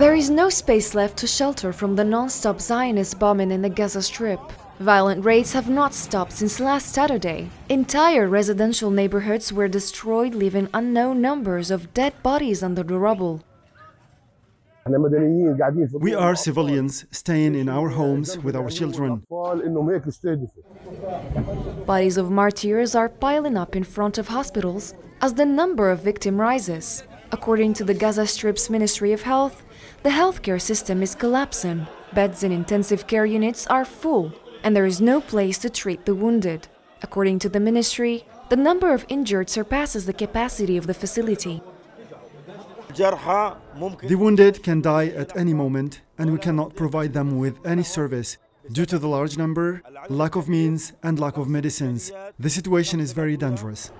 There is no space left to shelter from the non-stop Zionist bombing in the Gaza Strip. Violent raids have not stopped since last Saturday. Entire residential neighborhoods were destroyed, leaving unknown numbers of dead bodies under the rubble. We are civilians staying in our homes with our children. Bodies of martyrs are piling up in front of hospitals as the number of victims rises. According to the Gaza Strip's Ministry of Health, the healthcare system is collapsing. Beds in intensive care units are full, and there is no place to treat the wounded. According to the ministry, the number of injured surpasses the capacity of the facility. The wounded can die at any moment, and we cannot provide them with any service due to the large number, lack of means, and lack of medicines. The situation is very dangerous.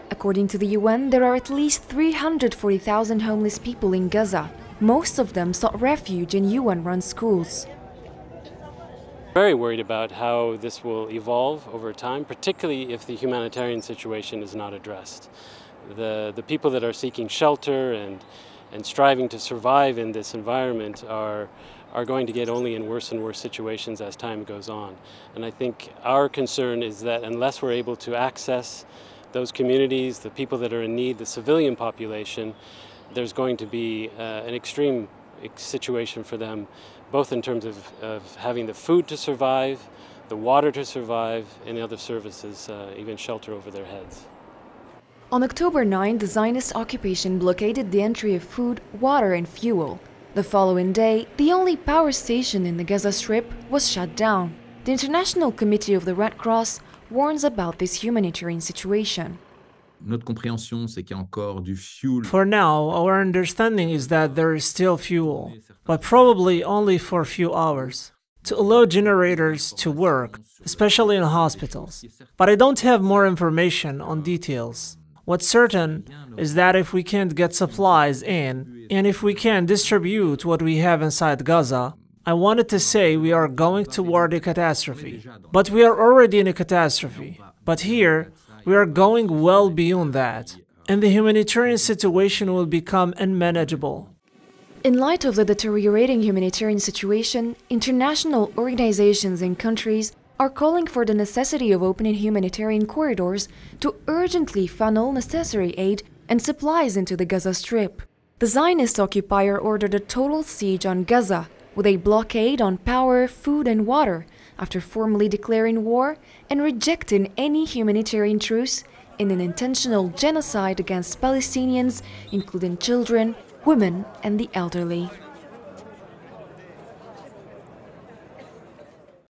According to the UN, there are at least 340,000 homeless people in Gaza. Most of them sought refuge in UN-run schools. Very worried about how this will evolve over time, particularly if the humanitarian situation is not addressed. The people that are seeking shelter and striving to survive in this environment are going to get only in worse and worse situations as time goes on. And I think our concern is that unless we're able to access those communities, the people that are in need, the civilian population, there's going to be an extreme situation for them, both in terms of having the food to survive, the water to survive, and other services, even shelter over their heads. On October 9, the Zionist occupation blockaded the entry of food, water and fuel. The following day, the only power station in the Gaza Strip was shut down. The International Committee of the Red Cross warns about this humanitarian situation. For now, our understanding is that there is still fuel, but probably only for a few hours, to allow generators to work, especially in hospitals. But I don't have more information on details. What's certain is that if we can't get supplies in, and if we can't distribute what we have inside Gaza, I wanted to say we are going toward a catastrophe. But we are already in a catastrophe. But here, we are going well beyond that, and the humanitarian situation will become unmanageable. In light of the deteriorating humanitarian situation, international organizations and countries are calling for the necessity of opening humanitarian corridors to urgently funnel necessary aid and supplies into the Gaza Strip. The Zionist occupier ordered a total siege on Gaza, with a blockade on power, food and water, after formally declaring war and rejecting any humanitarian truce in an intentional genocide against Palestinians, including children, women and the elderly.